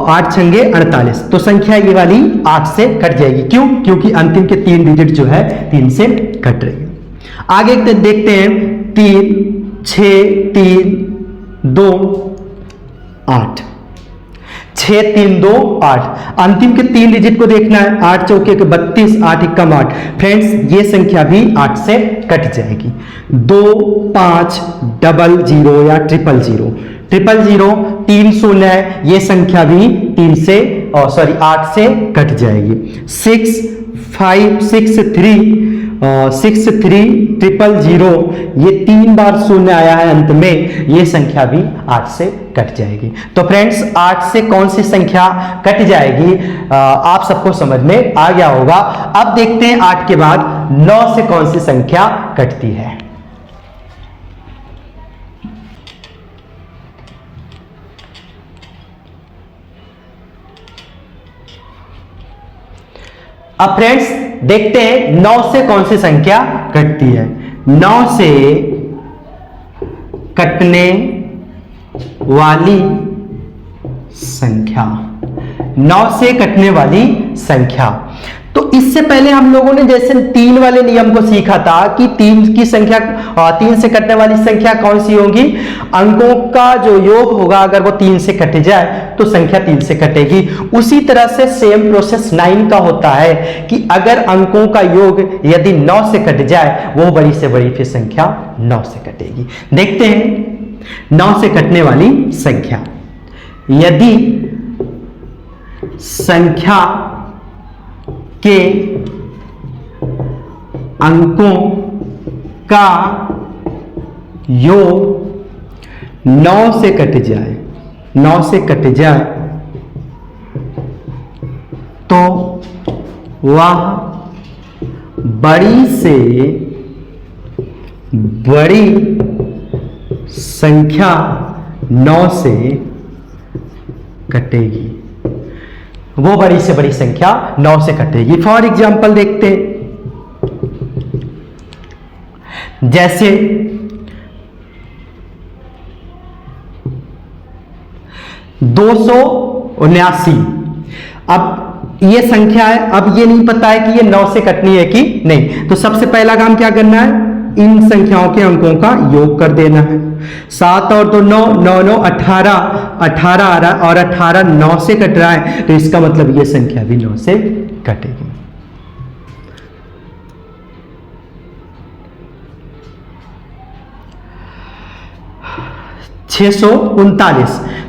8 छंगे 48, तो संख्या ये वाली 8 से कट जाएगी। क्यों? क्योंकि अंतिम के 3 डिजिट जो है 3 से कट रही है। आगे देखते हैं 3 6 3 2 8, 6 3 2 8। अंतिम के 3 डिजिट को देखना है। 8 चौके के 32, 8 एकम 8। फ्रेंड्स ये संख्या भी 8 से कट जाएगी। 2 5 00 या 000 000 3 शून्य है, ये संख्या भी 8 से कट जाएगी। 6 5 6 3 6 3 000, ये 3 बार शून्य आया है अंत में, ये संख्या भी 8 से कट जाएगी। तो फ्रेंड्स 8 से कौन सी संख्या कट जाएगी आप सबको समझ में आ गया होगा। अब देखते हैं 8 के बाद 9 से कौन सी संख्या कटती है। अब फ्रेंड्स देखते हैं 9 से कौन सी संख्या कटती है। 9 से कटने वाली संख्या, 9 से कटने वाली संख्या। तो इससे पहले हम लोगों ने जैसे 3 वाले नियम को सीखा था कि 3 की संख्या, 3 से कटने वाली संख्या कौन सी होगी? अंकों का जो योग होगा अगर वो 3 से कट जाए तो संख्या 3 से कटेगी। उसी तरह से सेम प्रोसेस 9 का होता है कि अगर अंकों का योग यदि 9 से कट जाए वो बड़ी से बड़ी फिर संख्या 9 से कटेगी। देखते हैं 9 से कटने वाली संख्या। यदि संख्या के अंकों का योग 9 से कट जाए, 9 से कट जाए तो वह बड़ी से बड़ी संख्या 9 से कटेगी। वो बड़ी से बड़ी संख्या 9 से कटेगी। फॉर एग्जाम्पल देखते हैं, जैसे 279। अब ये संख्या है, अब ये नहीं पता है कि ये 9 से कटनी है कि नहीं, तो सबसे पहला काम क्या करना है? इन संख्याओं के अंकों का योग कर देना है। 7 और 2 9, 9 9 18, 18 आ रहा और 18 9 से कट रहा है, तो इसका मतलब ये संख्या भी 9 से कटेगी।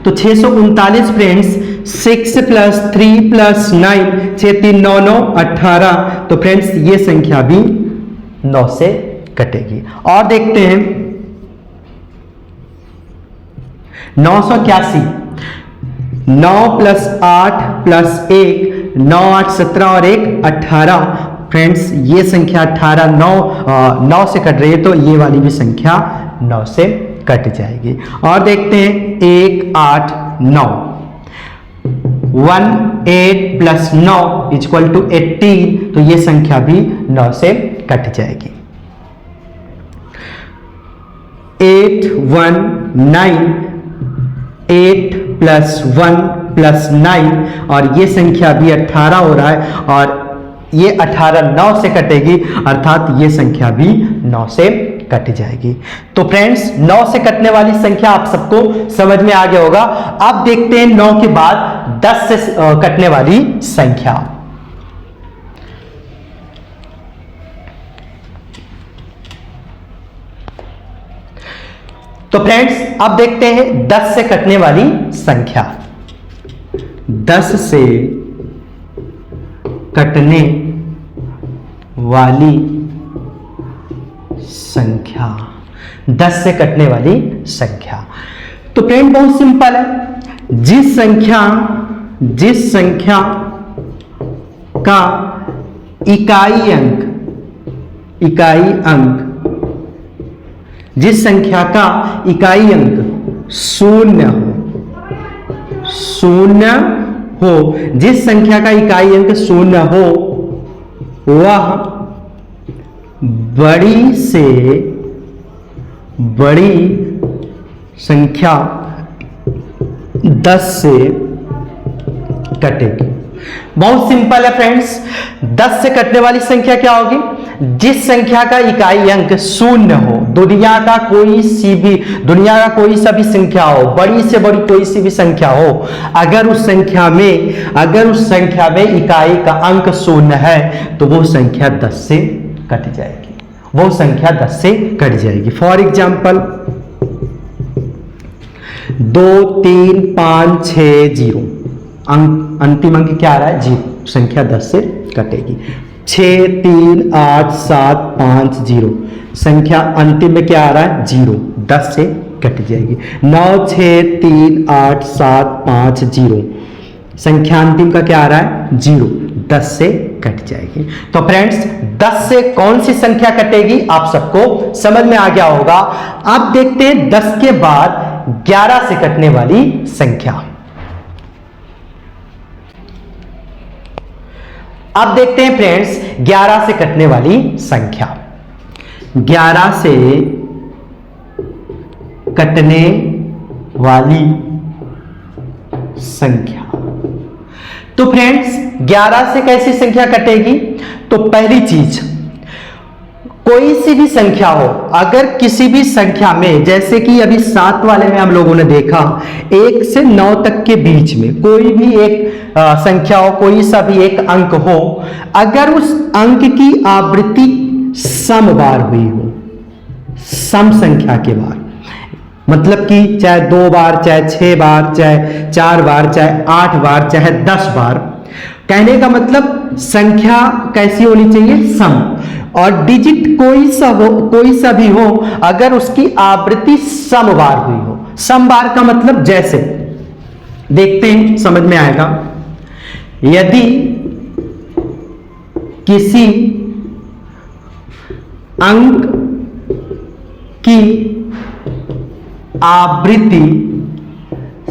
तो 639 फ्रेंड्स 6 + 3 + 9, 6 3 9 9 18, तो फ्रेंड्स ये संख्या भी 9 से कटेगी। और देखते हैं 981, 9 + 8 + 1, 9 8 17 और 1 18। फ्रेंड्स ये संख्या 18 9 से कट रही है, तो ये वाली भी संख्या 9 से कट जाएगी। और देखते हैं 1 8 9, 1 8 + 9 = 18, तो ये संख्या भी 9 से कट जाएगी। 8 1 9, 8 + 1 + 9, और ये संख्या भी 18 हो रहा है, और ये 18 9 से कटेगी, अर्थात ये संख्या भी 9 से कट जाएगी। तो फ्रेंड्स 9 से कटने वाली संख्या आप सबको समझ में आ गया होगा। अब देखते हैं 9 के बाद 10 से कटने वाली संख्या। तो फ्रेंड्स अब देखते हैं 10 से कटने वाली संख्या। 10 से कटने वाली संख्या, 10 से कटने वाली संख्या। तो फ्रेंड बहुत सिंपल है, जिस संख्या का इकाई अंक इकाई अंक, जिस संख्या का इकाई अंक शून्य हो, जिस संख्या का इकाई अंक शून्य हो, वह बड़ी से बड़ी संख्या 10 से कटेगी। बहुत सिंपल है फ्रेंड्स, 10 से कटने वाली संख्या क्या होगी? जिस संख्या का इकाई अंक शून्य हो, दुनिया का कोई सा भी संख्या हो, बड़ी से बड़ी कोई सी भी संख्या हो, अगर उस संख्या में इकाई का अंक शून्य है तो वो संख्या 10 से कट जाएगी। फॉर एग्जाम्पल 2 3 5 6 0, अंतिम अंक क्या आ रहा है? 0, संख्या 10 से कटेगी। 6 3 8 7 5 0, संख्या अंतिम में क्या आ रहा है? 0, 10 से कट जाएगी। 9 6 3 8 7 5 0, संख्या अंतिम का क्या आ रहा है? 0, 10 से कट जाएगी। तो फ्रेंड्स 10 से कौन सी संख्या कटेगी आप सबको समझ में आ गया होगा। अब देखते हैं 10 के बाद 11 से कटने वाली संख्या। अब देखते हैं फ्रेंड्स 11 से कटने वाली संख्या। 11 से कटने वाली संख्या, तो फ्रेंड्स 11 से कैसी संख्या कटेगी? तो पहली चीज, कोई सी भी संख्या हो, अगर किसी भी संख्या में, जैसे कि अभी 7 वाले में हम लोगों ने देखा 1 से 9 तक के बीच में कोई भी एक संख्या हो, कोई सा भी एक अंक हो, अगर उस अंक की आवृत्ति सम बार हुई हो, सम संख्या के बार, मतलब कि चाहे 2 बार, चाहे 6 बार, चाहे 4 बार, चाहे 8 बार, चाहे 10 बार, कहने का मतलब संख्या कैसी होनी चाहिए? सम। और डिजिट कोई सा भी हो, अगर उसकी आवृत्ति सम बार हुई हो। सम बार का मतलब जैसे देखते हैं, समझ में आएगा। यदि किसी अंक की आवृत्ति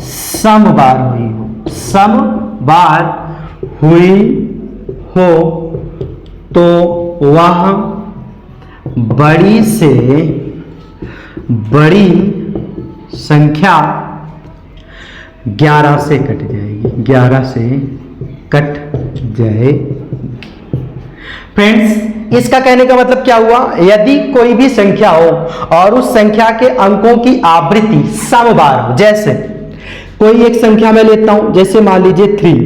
सम बार हुई हो तो वह बड़ी से बड़ी संख्या 11 से कट जाएगी। 11 से कट जाएगी। फ्रेंड्स, इसका कहने का मतलब क्या हुआ? यदि कोई भी संख्या हो और उस संख्या के अंकों की आवृत्ति समबार हो, जैसे कोई एक संख्या में लेता हूं, जैसे मान लीजिए 3।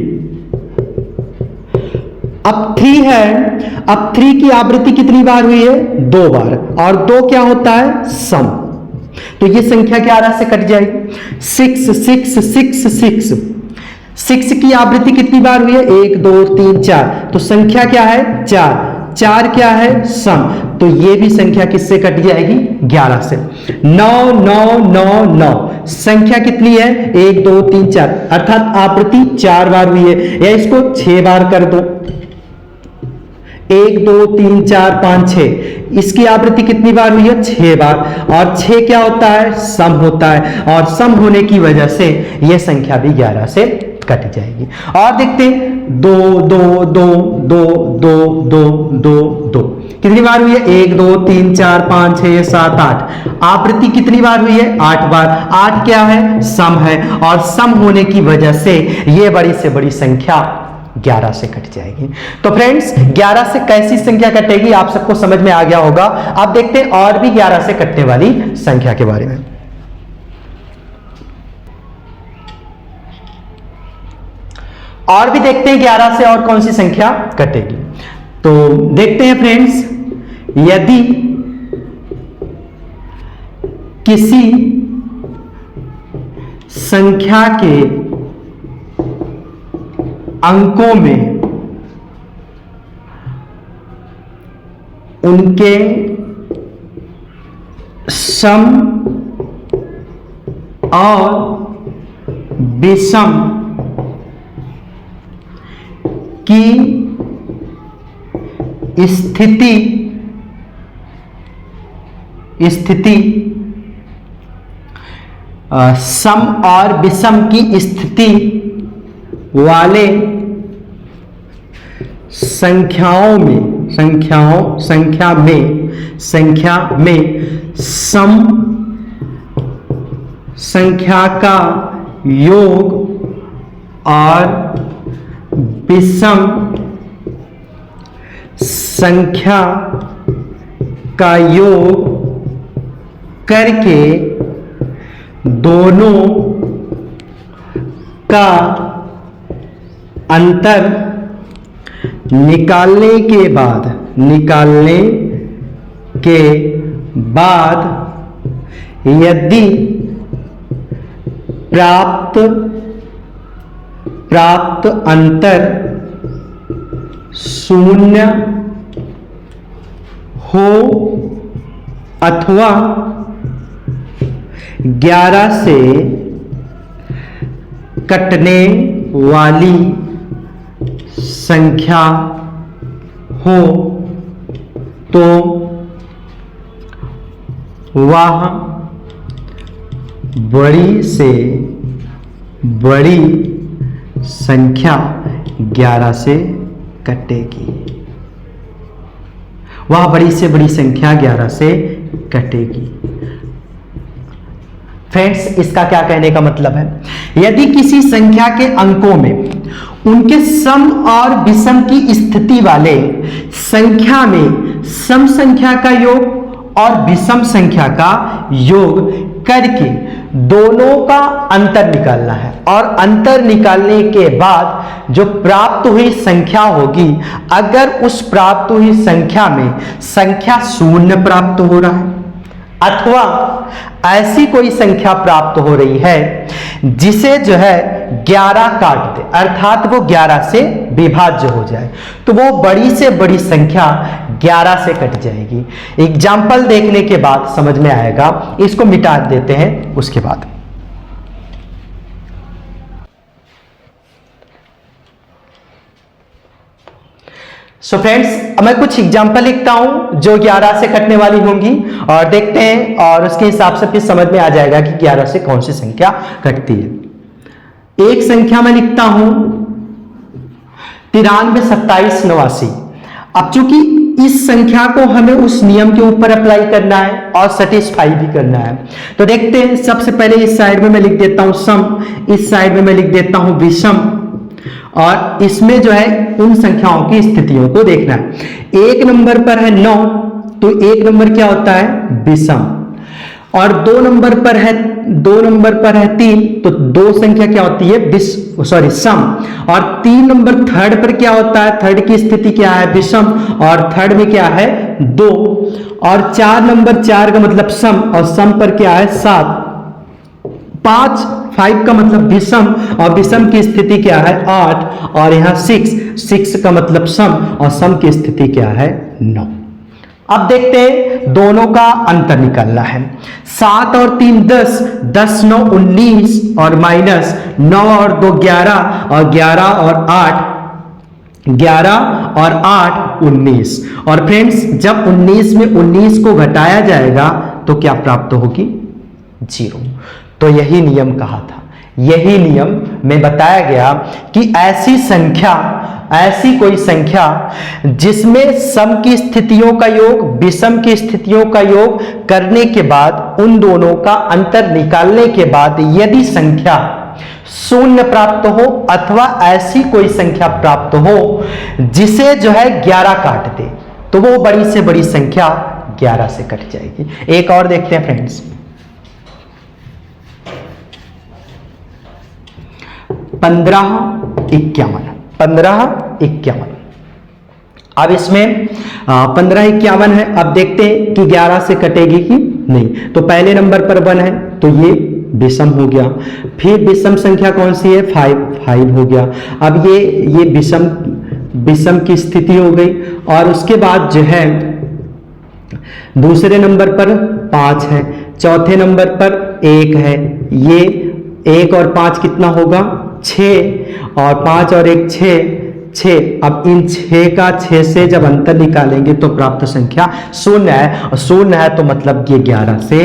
अब 3 है, अब 3 की आवृत्ति कितनी बार हुई है? 2 बार, और 2 क्या होता है? सम। तो ये संख्या 11 से कट जाएगी। 6 6 6 6 6 की आवृत्ति कितनी बार हुई है? 1 2 3 4, तो संख्या क्या है? 4। 4 क्या है? सम। तो ये भी संख्या किससे कट जाएगी? 11 से। 9 9 9 9, संख्या कितनी है? 1 2 3 4, अर्थात आवृत्ति 4 बार हुई है, या इसको 6 बार कर दो। 1 2 3 4 5 6, इसकी आवृत्ति कितनी बार हुई है? 6 बार, और 6 क्या होता है? सम होता है, और सम होने की वजह से यह संख्या भी 11 से कट जाएगी। और देखते हैं 2 2 2 2 2 2 2 2, कितनी बार हुई है? 1 2 3 4 5 6 7 8, आवृत्ति कितनी बार हुई है? 8 बार। 8 क्या है? सम है, और सम होने की वजह से यह बड़ी से बड़ी संख्या 11 से कट जाएगी। तो फ्रेंड्स 11 से कैसी संख्या कटेगी आप सबको समझ में आ गया होगा। अब देखते हैं और भी 11 से कटने वाली संख्या के बारे में। और भी देखते हैं 11 से और कौन सी संख्या कटेगी। तो देखते हैं फ्रेंड्स, यदि किसी संख्या के अंकों में उनके सम और विषम की स्थिति स्थिति सम और विषम की स्थिति वाले संख्या में सम संख्या का योग और विषम संख्या का योग करके दोनों का अंतर निकालने के बाद यदि प्राप्त अंतर शून्य हो अथवा 11 से कटने वाली संख्या हो तो वह बड़ी से बड़ी संख्या 11 से कटेगी। वह बड़ी से बड़ी संख्या 11 से कटेगी। फ्रेंड्स, इसका क्या कहने का मतलब है, यदि किसी संख्या के अंकों में उनके सम और विषम की स्थिति वाले संख्या में सम संख्या का योग और विषम संख्या का योग करके दोनों का अंतर निकालना है, और अंतर निकालने के बाद जो प्राप्त हुई संख्या होगी, अगर उस प्राप्त हुई संख्या में संख्या शून्य प्राप्त हो रहा है अथवा ऐसी कोई संख्या प्राप्त हो रही है जिसे जो है 11 काट दे, अर्थात वो 11 से विभाज्य हो जाए, तो वो बड़ी से बड़ी संख्या 11 से कट जाएगी। एग्जाम्पल देखने के बाद समझ में आएगा। इसको मिटा देते हैं उसके बाद। सो फ्रेंड्स, अब मैं कुछ एग्जाम्पल लिखता हूं जो 11 से कटने वाली होंगी और देखते हैं, और उसके हिसाब से फिर समझ में आ जाएगा कि 11 से कौन सी संख्या कटती है। एक संख्या में लिखता हूं 93, 27, 89। अब चूंकि इस संख्या को हमें उस नियम के ऊपर अप्लाई करना है और सेटिस्फाई भी करना है, तो देखते हैं। सबसे पहले इस साइड में मैं लिख देता हूं सम, इस साइड में मैं लिख देता हूं विषम, और इसमें जो है उन संख्याओं की स्थितियों को देखना है। एक नंबर पर है 9, तो एक नंबर क्या होता है विषम, और 2 नंबर पर है 3, तो 2 संख्या क्या होती है सम, और 3 नंबर थर्ड पर क्या होता है, थर्ड की स्थिति क्या है विषम, और थर्ड में क्या है 2, और 4 नंबर 4 का मतलब सम, और सम पर क्या है 7, 5 का मतलब विषम, और विषम की स्थिति क्या है 8, और यहाँ 6 का मतलब सम, और सम की स्थिति क्या है 9। अब देखते हैं, दोनों का अंतर निकालना है। 7 और 3 10, 10 9 19, और माइनस 9 और 2 11, और 11 और 8 19। और फ्रेंड्स, जब 19 में 19 को घटाया जाएगा तो क्या प्राप्त होगी 0। तो यही नियम कहा था, यही नियम में बताया गया कि ऐसी कोई संख्या जिसमें सम की स्थितियों का योग विषम की स्थितियों का योग करने के बाद उन दोनों का अंतर निकालने के बाद यदि संख्या शून्य प्राप्त हो अथवा ऐसी कोई संख्या प्राप्त हो जिसे जो है 11 काट दे, तो वो बड़ी से बड़ी संख्या 11 से कट जाएगी। एक और देखते हैं फ्रेंड्स, 1551। अब इसमें 1551 है। अब देखते हैं कि 11 से कटेगी कि नहीं। तो पहले नंबर पर 1 है, तो ये विषम हो गया। फिर विषम संख्या कौन सी है 5 हो गया। अब ये विषम की स्थिति हो गई। और उसके बाद जो है दूसरे नंबर पर 5 है, चौथे नंबर पर 1 है। ये 1 और 5 कितना होगा 6, और 5 और 1 6, 6। अब इन 6 का 6 से जब अंतर निकालेंगे तो प्राप्त संख्या 0 है, और 0 है तो मतलब ये 11 से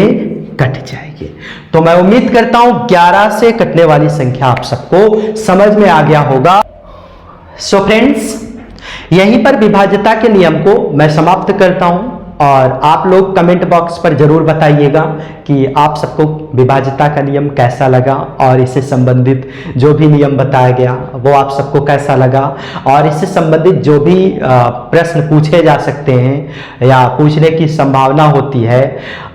कट जाएगी। तो मैं उम्मीद करता हूं 11 से कटने वाली संख्या आप सबको समझ में आ गया होगा। सो फ्रेंड्स, यहीं पर विभाज्यता के नियम को मैं समाप्त करता हूं, और आप लोग कमेंट बॉक्स पर जरूर बताइएगा कि आप सबको विभाज्यता का नियम कैसा लगा, और इससे संबंधित जो भी नियम बताया गया वो आप सबको कैसा लगा, और इससे संबंधित जो भी प्रश्न पूछे जा सकते हैं या पूछने की संभावना होती है,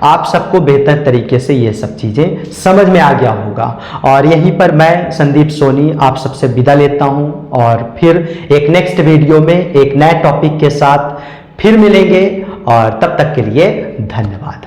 आप सबको बेहतर तरीके से ये सब चीज़ें समझ में आ गया होगा। और यहीं पर मैं संदीप सोनी आप सबसे विदा लेता हूँ, और फिर एक नेक्स्ट वीडियो में एक नए टॉपिक के साथ फिर मिलेंगे, और तब तक के लिए धन्यवाद।